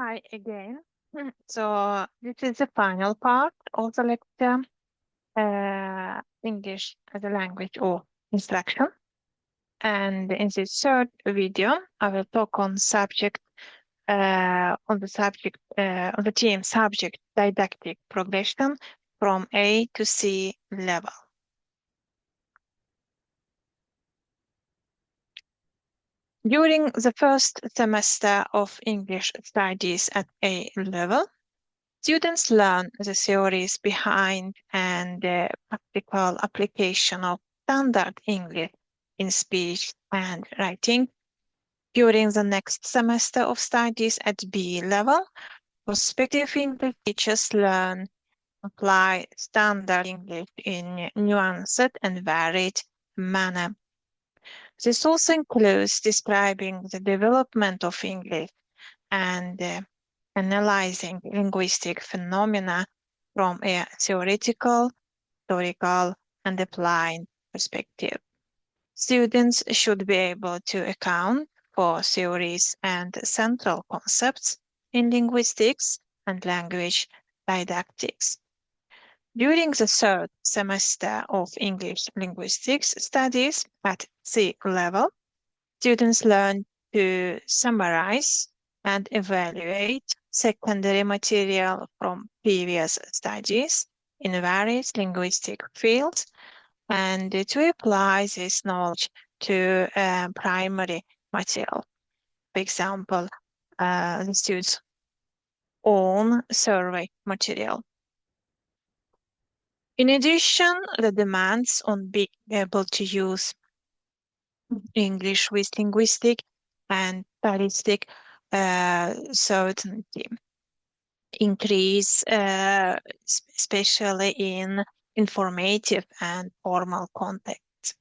Hi again. So this is the final part of the lecture, English as a language or instruction. And in this third video, I will talk on the theme subject didactic progression from A to C level. During the first semester of English studies at A level, students learn the theories behind and the practical application of standard English in speech and writing. During the next semester of studies at B level, prospective English teachers learn to apply standard English in nuanced and varied manner. This also includes describing the development of English and analyzing linguistic phenomena from a theoretical, historical, and applied perspective. Students should be able to account for theories and central concepts in linguistics and language didactics. During the third semester of English linguistics studies at C level, students learn to summarize and evaluate secondary material from previous studies in various linguistic fields and to apply this knowledge to primary material. For example, the students' own survey material. In addition, the demands on being able to use English with linguistic and stylistic certainty increase, especially in informative and formal contexts.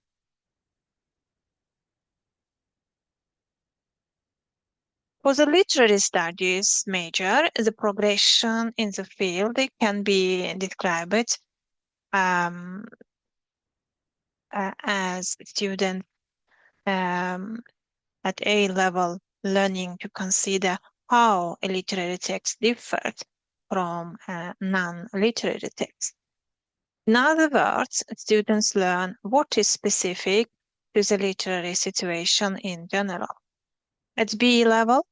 For the literary studies major, the progression in the field can be described as students at A level learning to consider how a literary text differs from a non-literary text. In other words, students learn what is specific to the literary situation in general. At B level,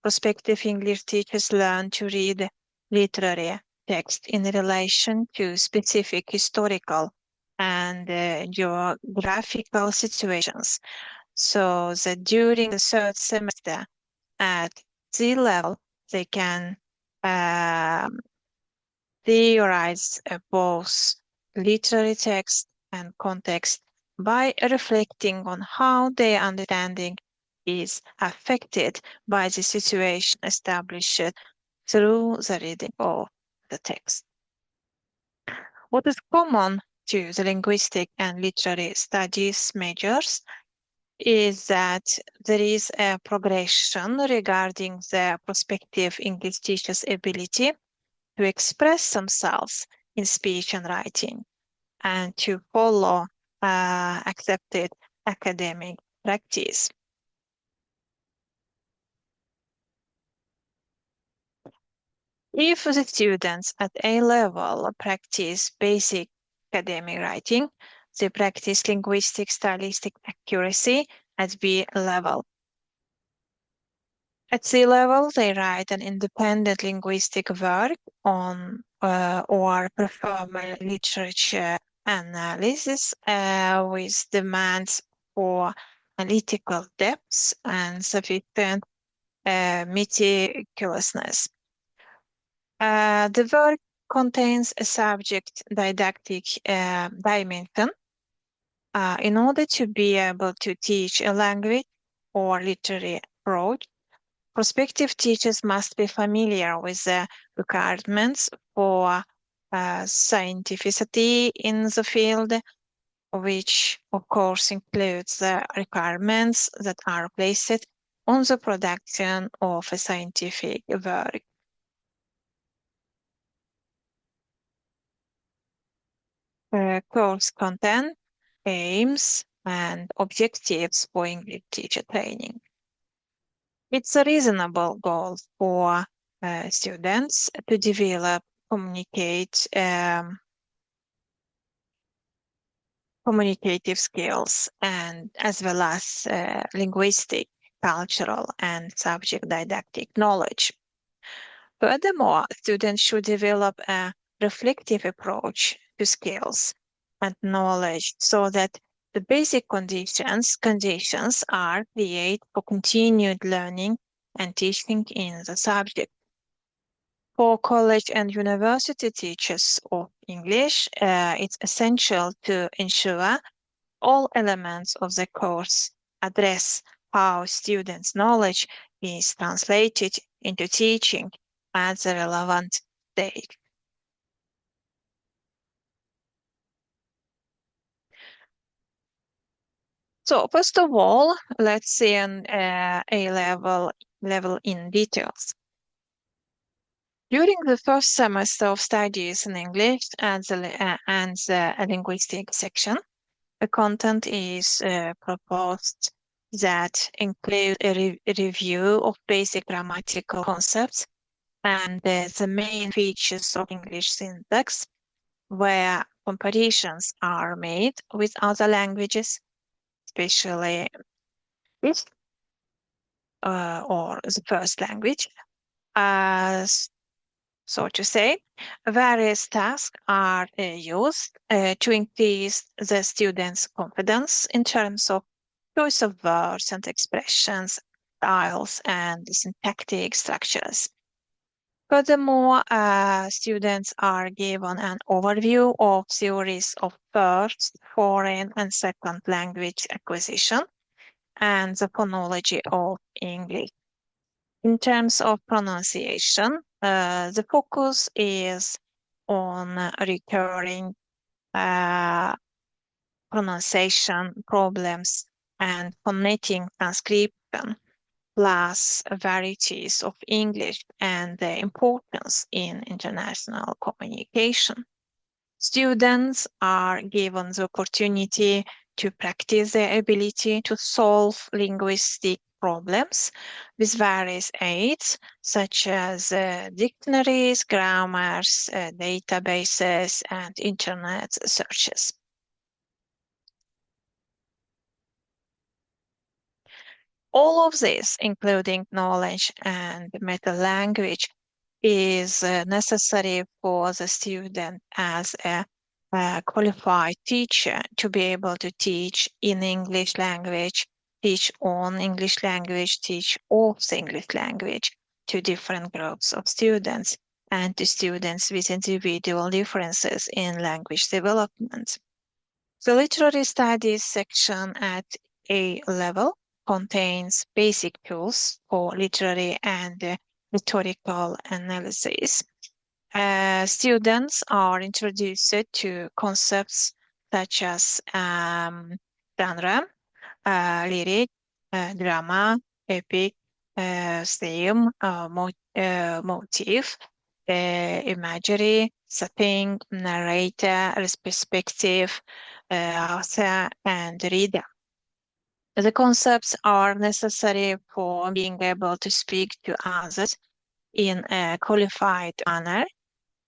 prospective English teachers learn to read literary text in relation to specific historical and geographical situations, so that during the third semester at C level, they can theorize both literary text and context by reflecting on how their understanding is affected by the situation established through the reading of the text. What is common to the linguistic and literary studies majors is that there is a progression regarding the prospective English teacher's ability to express themselves in speech and writing and to follow accepted academic practice. If the students at A level practice basic academic writing, they practice linguistic stylistic accuracy at B level. At C level, they write an independent linguistic work on or perform a literature analysis with demands for analytical depth and sufficient meticulousness. The work contains a subject didactic dimension. In order to be able to teach a language or literary approach, prospective teachers must be familiar with the requirements for scientificity in the field, which of course includes the requirements that are placed on the production of a scientific work. Course content, aims, and objectives for English teacher training. It's a reasonable goal for students to develop communicative skills, and as well as linguistic, cultural, and subject didactic knowledge. Furthermore, students should develop a reflective approach to skills and knowledge so that the basic conditions are created for continued learning and teaching in the subject. For college and university teachers of English, it's essential to ensure all elements of the course address how students' knowledge is translated into teaching at the relevant stage. So first of all, let's see an level in details. During the first semester of studies in English and the linguistic section, the content is proposed that include a review of basic grammatical concepts and the main features of English syntax, where comparisons are made with other languages, especially this or the first language. As so to say, various tasks are used to increase the students' confidence in terms of choice of words and expressions, styles, and syntactic structures. Furthermore, students are given an overview of theories of first, foreign, and second language acquisition and the phonology of English. In terms of pronunciation, the focus is on recurring pronunciation problems and phonetic transcription, plus varieties of English and their importance in international communication. Students are given the opportunity to practice their ability to solve linguistic problems with various aids, such as dictionaries, grammars, databases, and internet searches. All of this, including knowledge and meta-language, is necessary for the student as a qualified teacher to be able to teach in English language, teach on English language, teach of the English language to different groups of students and to students with individual differences in language development. The literary studies section at A level contains basic tools for literary and rhetorical analysis. Students are introduced to concepts such as genre, lyric, drama, epic, theme, motif, imagery, setting, narrator, perspective, author, and reader. The concepts are necessary for being able to speak to others in a qualified manner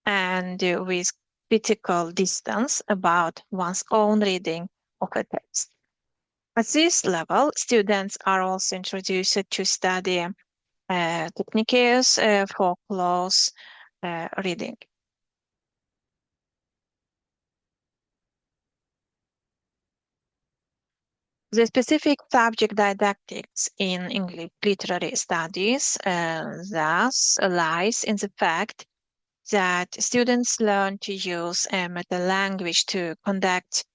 and with critical distance about one's own reading of a text. At this level, students are also introduced to study techniques for close reading. The specific subject didactics in English literary studies thus lies in the fact that students learn to use a meta-language to conduct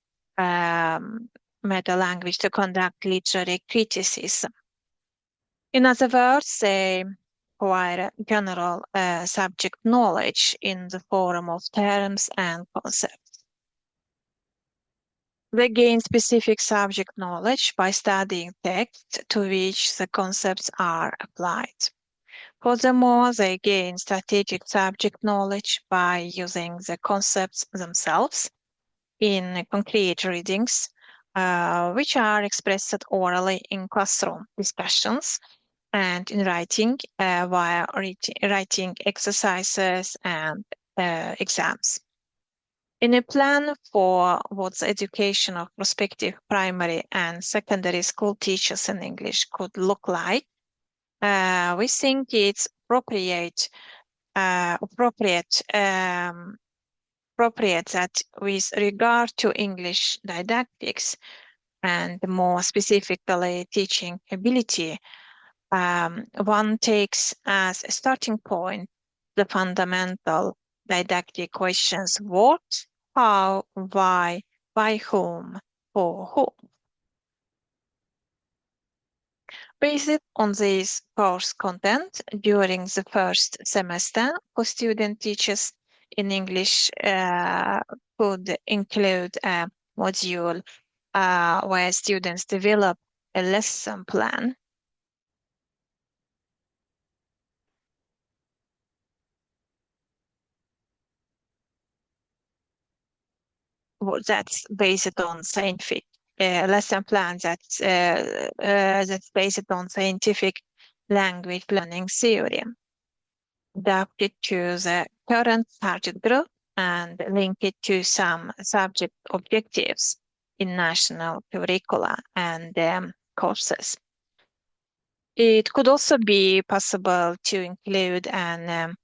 literary criticism. In other words, they acquire general subject knowledge in the form of terms and concepts. They gain specific subject knowledge by studying texts to which the concepts are applied. Furthermore, they gain strategic subject knowledge by using the concepts themselves in concrete readings, which are expressed orally in classroom discussions and in writing via writing exercises and exams. In a plan for what the education of prospective primary and secondary school teachers in English could look like, we think it's appropriate that with regard to English didactics and more specifically teaching ability, one takes as a starting point the fundamental didactic questions: what, how, why, by whom, for whom. Based on this course content, during the first semester for student teachers in English could include a module where students develop a lesson plan. That's based on scientific lesson plan that's based on scientific language learning theory, adapted to the current target group and link it to some subject objectives in national curricula and courses. It could also be possible to include an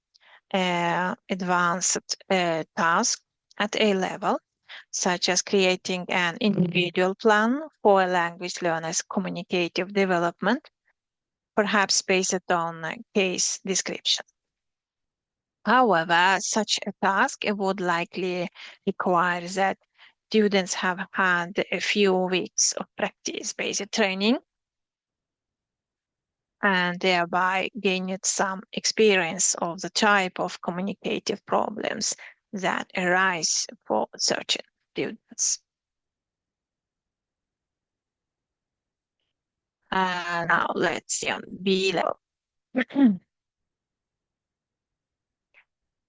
advanced task at A level, such as creating an individual plan for a language learner's communicative development, perhaps based on case description. However, such a task would likely require that students have had a few weeks of practice-based training and thereby gained some experience of the type of communicative problems that arise for certain students. Now let's see on B level.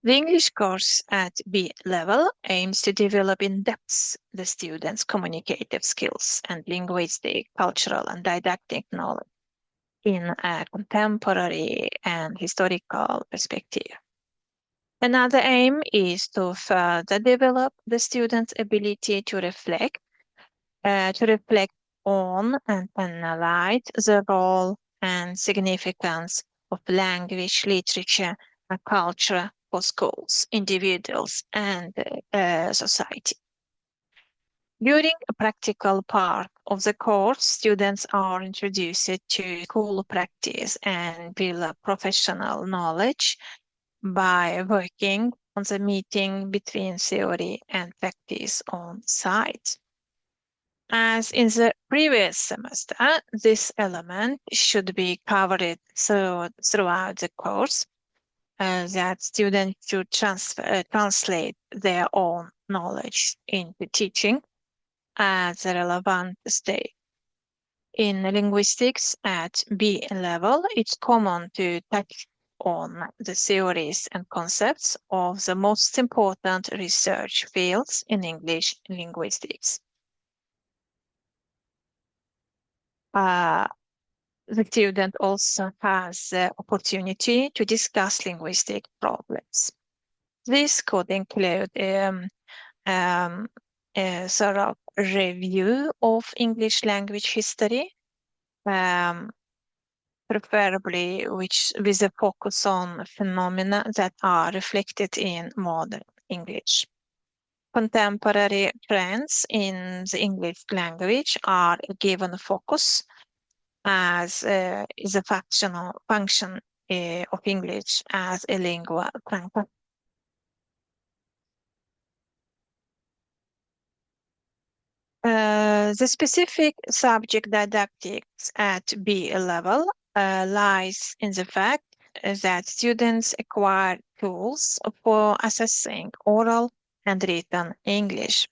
The English course at B level aims to develop in depth the students' communicative skills and linguistic, cultural, and didactic knowledge in a contemporary and historical perspective. Another aim is to further develop the students' ability to reflect on and analyze the role and significance of language, literature, and culture for schools, individuals, and society. During a practical part of the course, students are introduced to school practice and build professional knowledge by working on the meeting between theory and practice on site. As in the previous semester, this element should be covered throughout the course, that students should translate their own knowledge into teaching at the relevant stage. In linguistics at B level, it's common to touch on the theories and concepts of the most important research fields in English linguistics. The student also has the opportunity to discuss linguistic problems. This could include a sort of review of English language history, preferably with a focus on phenomena that are reflected in modern English. Contemporary trends in the English language are given a focus as is a function of English as a lingua franca. The specific subject didactics at B level lies in the fact that students acquire tools for assessing oral and written English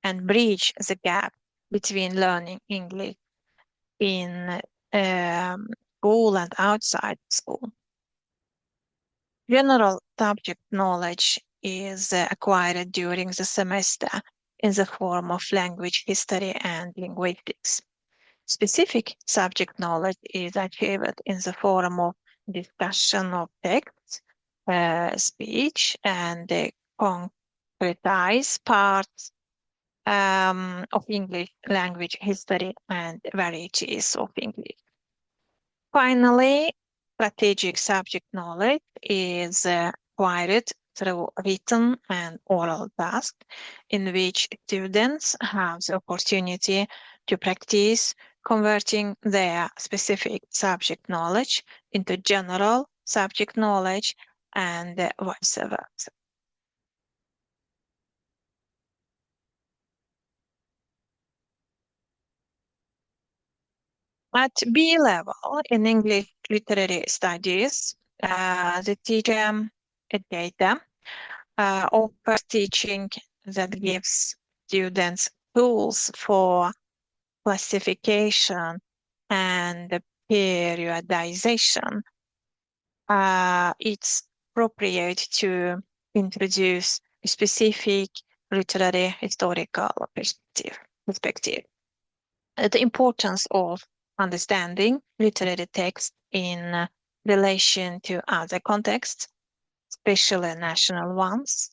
and bridge the gap between learning English in school and outside school. General subject knowledge is acquired during the semester in the form of language history and linguistics. Specific subject knowledge is achieved in the form of discussion of text, speech, and concretize parts of English language history and varieties of English. Finally, strategic subject knowledge is acquired through written and oral tasks in which students have the opportunity to practice converting their specific subject knowledge into general subject knowledge and vice versa. At B level in English literary studies, the teacher data offers teaching that gives students tools for classification and periodization. It's appropriate to introduce a specific literary historical perspective. The importance of understanding literary text in relation to other contexts, especially national ones,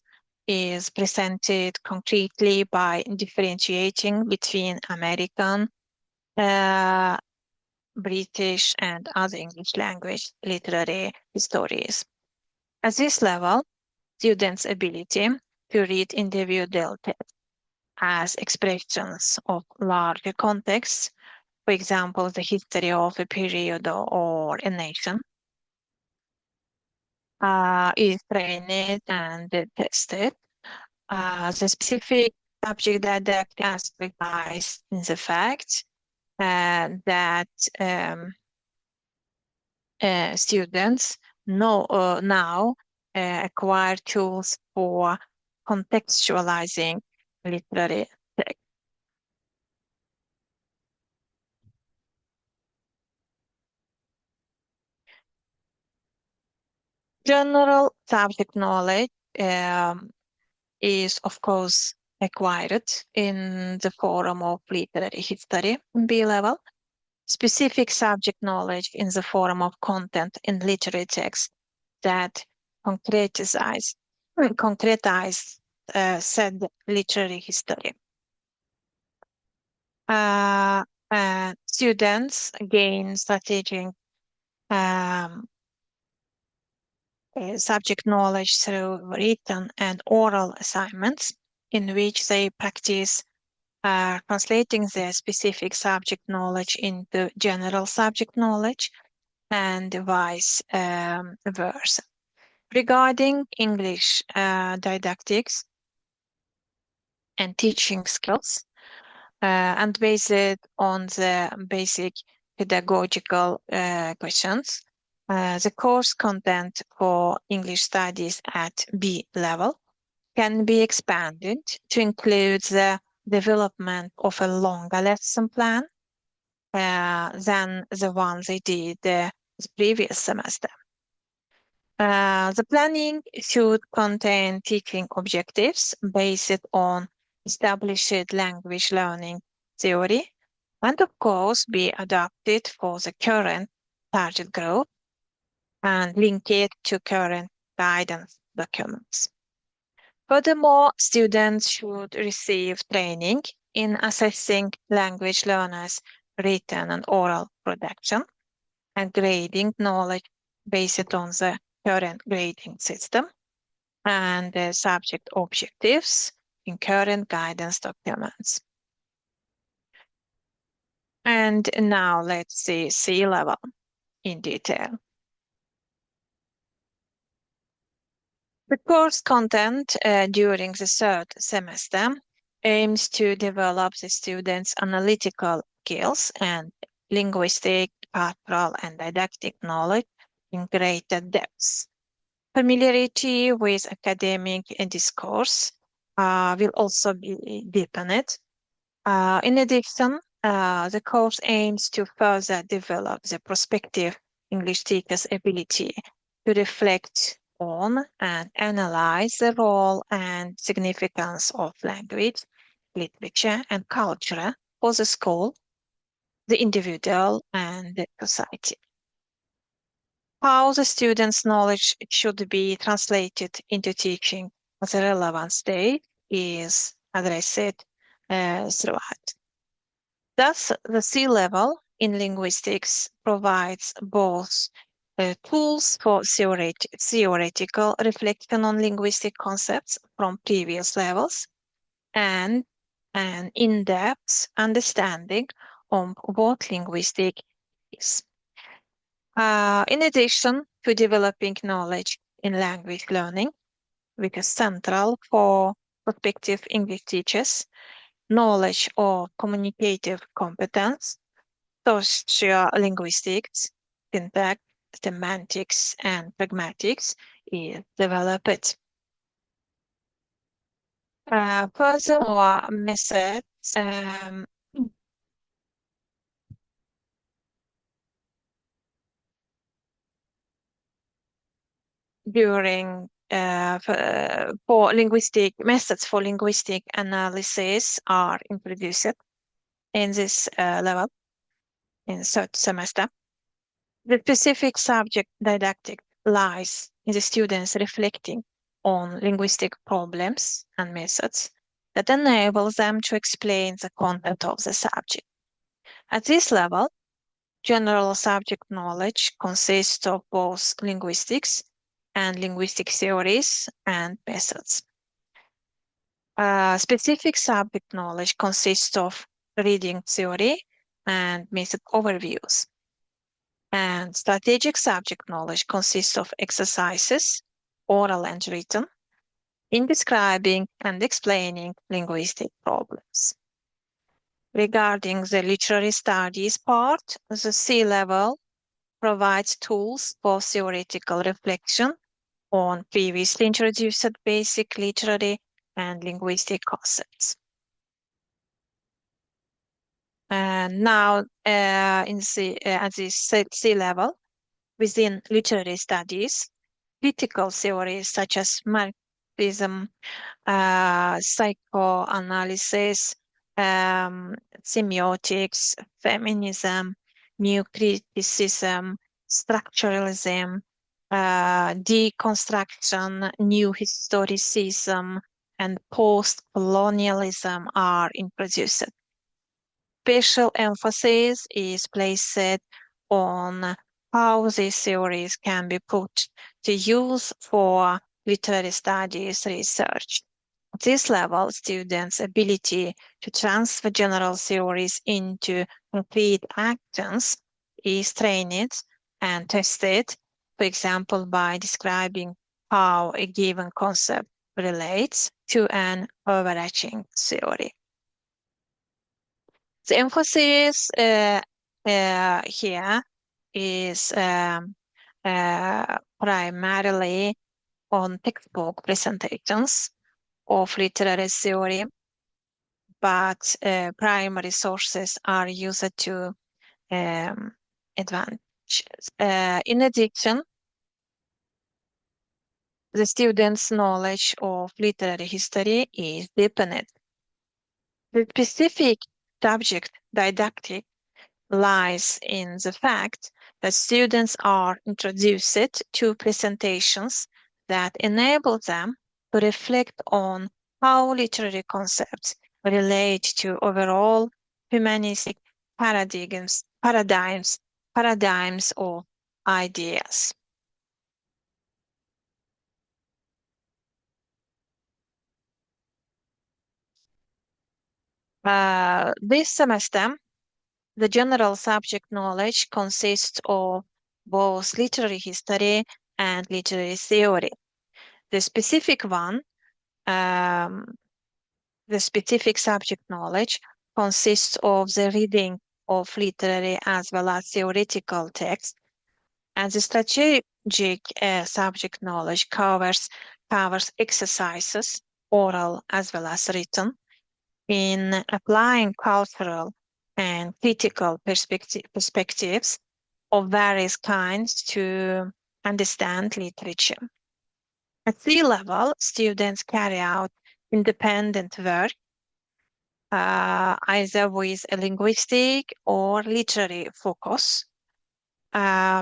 is presented concretely by differentiating between American, British, and other English language literary histories. At this level, students' ability to read individual texts as expressions of larger contexts, for example, the history of a period or a nation, is trained and tested. The specific subject didactic aspect lies in the fact that students now acquire tools for contextualizing literary text. General subject knowledge is, of course, acquired in the form of literary history B level. Specific subject knowledge in the form of content in literary text that concretize said literary history. Students gain strategic subject knowledge through written and oral assignments in which they practice translating their specific subject knowledge into general subject knowledge and vice versa. Regarding English didactics and teaching skills, and based on the basic pedagogical questions, the course content for English studies at B level can be expanded to include the development of a longer lesson plan than the one they did the previous semester. The planning should contain teaching objectives based on established language learning theory and, of course, be adapted for the current target group and link it to current guidance documents. Furthermore, students should receive training in assessing language learners' written and oral production and grading knowledge based on the current grading system and the subject objectives in current guidance documents. And now let's see C level in detail. The course content during the third semester aims to develop the students' analytical skills and linguistic, pastoral, and didactic knowledge in greater depth. Familiarity with academic discourse will also be deepened. In addition, the course aims to further develop the prospective English teacher's ability to reflect on and analyze the role and significance of language, literature, and culture for the school the individual, and the society. How the student's knowledge should be translated into teaching as a relevant state is addressed throughout. Thus, the C-level in linguistics provides both tools for theoretical reflection on linguistic concepts from previous levels and an in-depth understanding of what linguistic is. In addition to developing knowledge in language learning, which is central for prospective English teachers, knowledge of communicative competence, sociolinguistics, syntax, semantics, and pragmatics is developed. Furthermore, methods for linguistic analysis are introduced in this level in third semester. The specific subject didactic lies in the students reflecting on linguistic problems and methods that enable them to explain the content of the subject. At this level, general subject knowledge consists of both linguistics and linguistic theories and methods. Specific subject knowledge consists of reading theory and method overviews. And strategic subject knowledge consists of exercises, oral and written, in describing and explaining linguistic problems. Regarding the literary studies part, the C-level provides tools for theoretical reflection on previously introduced basic literary and linguistic concepts. And now at this C-level, within literary studies, critical theories such as Marxism, psychoanalysis, semiotics, feminism, new criticism, structuralism, deconstruction, new historicism, and post-colonialism are introduced. Special emphasis is placed on how these theories can be put to use for literary studies research. At this level, students' ability to transfer general theories into concrete actions is trained and tested, for example, by describing how a given concept relates to an overarching theory. The emphasis here is primarily on textbook presentations of literary theory, but primary sources are used to advantage. In addition, the students' knowledge of literary history is deepened. The specific subject didactic lies in the fact that students are introduced to presentations that enable them to reflect on how literary concepts relate to overall humanistic paradigms or ideas. This semester, the general subject knowledge consists of both literary history and literary theory. The specific subject knowledge consists of the reading of literary as well as theoretical texts, and the strategic subject knowledge covers exercises, oral as well as written, in applying cultural and critical perspectives of various kinds to understand literature. At C-level, students carry out independent work either with a linguistic or literary focus,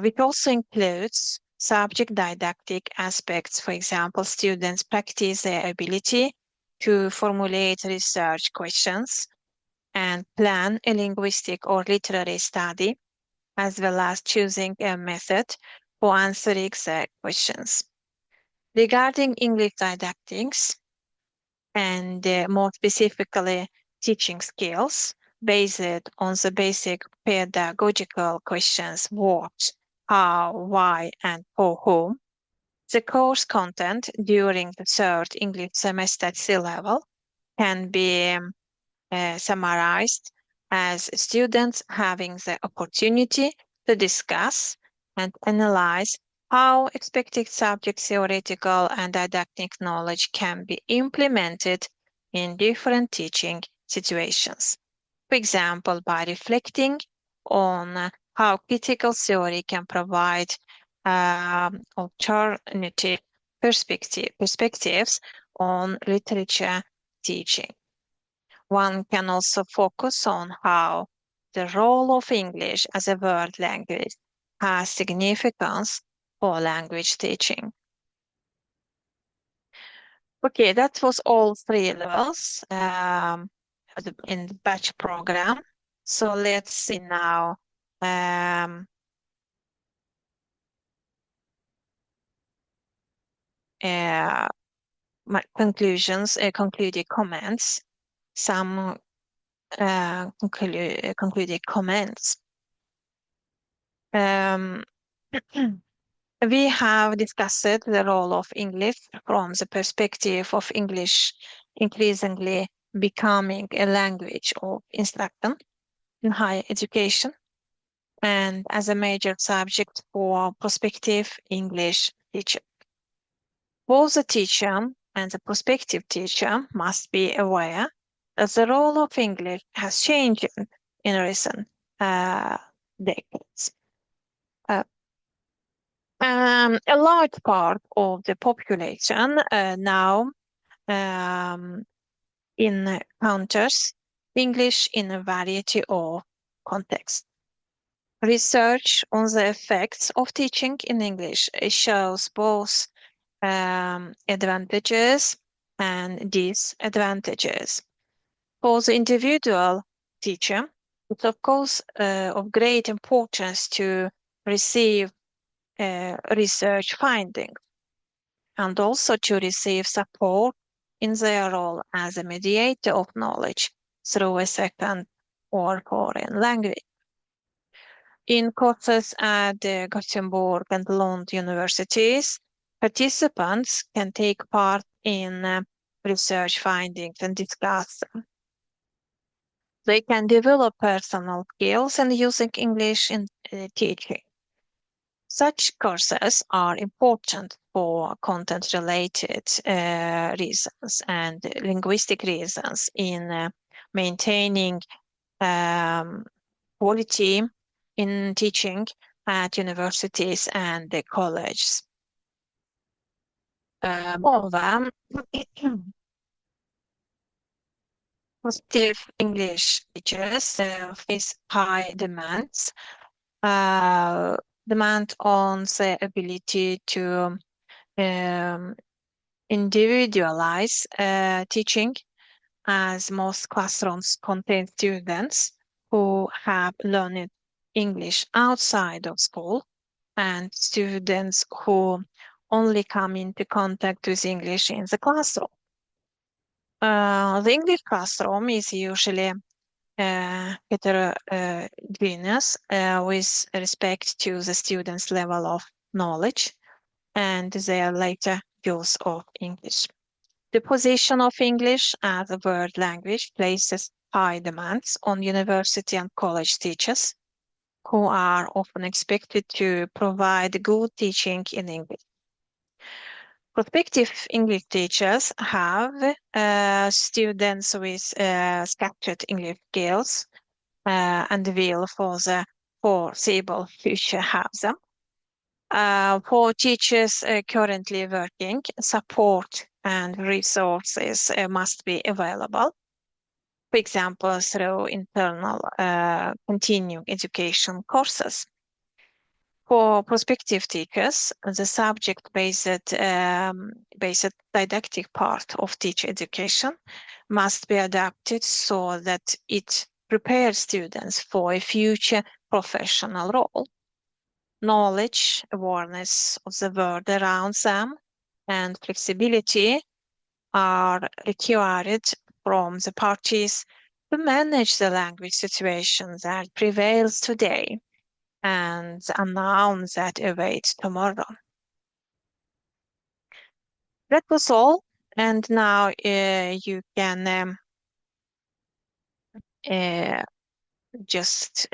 which also includes subject didactic aspects. For example, students practice their ability to formulate research questions and plan a linguistic or literary study, as well as choosing a method for answering the questions. Regarding English didactics, and more specifically teaching skills based on the basic pedagogical questions what, how, why, and for whom. The course content during the third English semester at sea level can be summarized as students having the opportunity to discuss and analyze how expected subject theoretical and didactic knowledge can be implemented in different teaching situations. For example, by reflecting on how critical theory can provide alternative perspectives on literature teaching. One can also focus on how the role of English as a world language has significance for language teaching. Okay, that was all three levels in the batch program. So let's see now my conclusions, concluded comments, some concluded comments. We have discussed the role of English from the perspective of English increasingly becoming a language of instruction in higher education and as a major subject for prospective English teachers. Both the teacher and the prospective teacher must be aware that the role of English has changed in recent decades. A large part of the population now encounters English in a variety of contexts. Research on the effects of teaching in English shows both advantages and disadvantages. For the individual teacher, it's of course of great importance to receive research findings and also to receive support in their role as a mediator of knowledge through a second or foreign language. In courses at the Gothenburg and Lund universities, participants can take part in research findings and discuss them. They can develop personal skills and using English in teaching. Such courses are important for content-related reasons and linguistic reasons in maintaining quality in teaching at universities and the colleges. Moreover, positive English teachers face high demands. Demand on the ability to individualize teaching, as most classrooms contain students who have learned English outside of school and students who only come into contact with English in the classroom. The English classroom is usually heterogeneous with respect to the students' level of knowledge and their later use of English. The position of English as a world language places high demands on university and college teachers, who are often expected to provide good teaching in English. Prospective English teachers have students with scattered English skills and will for the foreseeable future have them. For teachers currently working, support and resources must be available. for example, through internal continuing education courses. For prospective teachers, the subject-based didactic part of teacher education must be adapted so that it prepares students for a future professional role. Knowledge, awareness of the world around them, and flexibility are required from the parties to manage the language situation that prevails today and the unknown that awaits tomorrow. That was all, and now you can just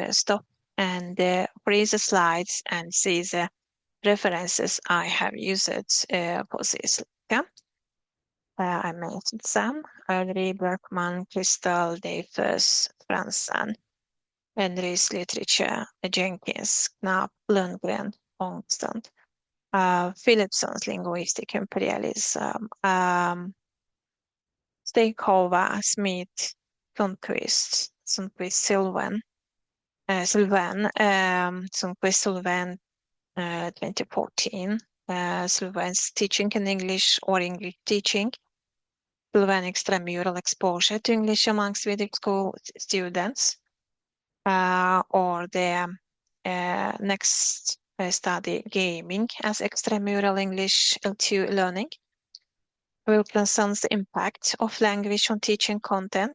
stop and freeze the slides and see the references I have used for this lecture. I mentioned some: Ulrich, Berkman, Crystal, Davis, Franzen, Henry's literature, Jenkins, Knapp, Lundgren, Ångstrand, Philipson's linguistic imperialism, Steikova, Smith, Sundquist, Sylvan, Sylvan, 2014, Sylvan's Teaching in English or English Teaching, Sylvan Extramural Exposure to English among Swedish school students, or the next study, Gaming as Extramural English L2 Learning, Wilkinson's Impact of Language on Teaching Content.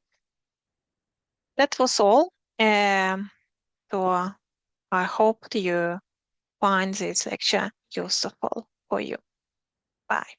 That was all. So I hope you find this lecture useful for you. Bye.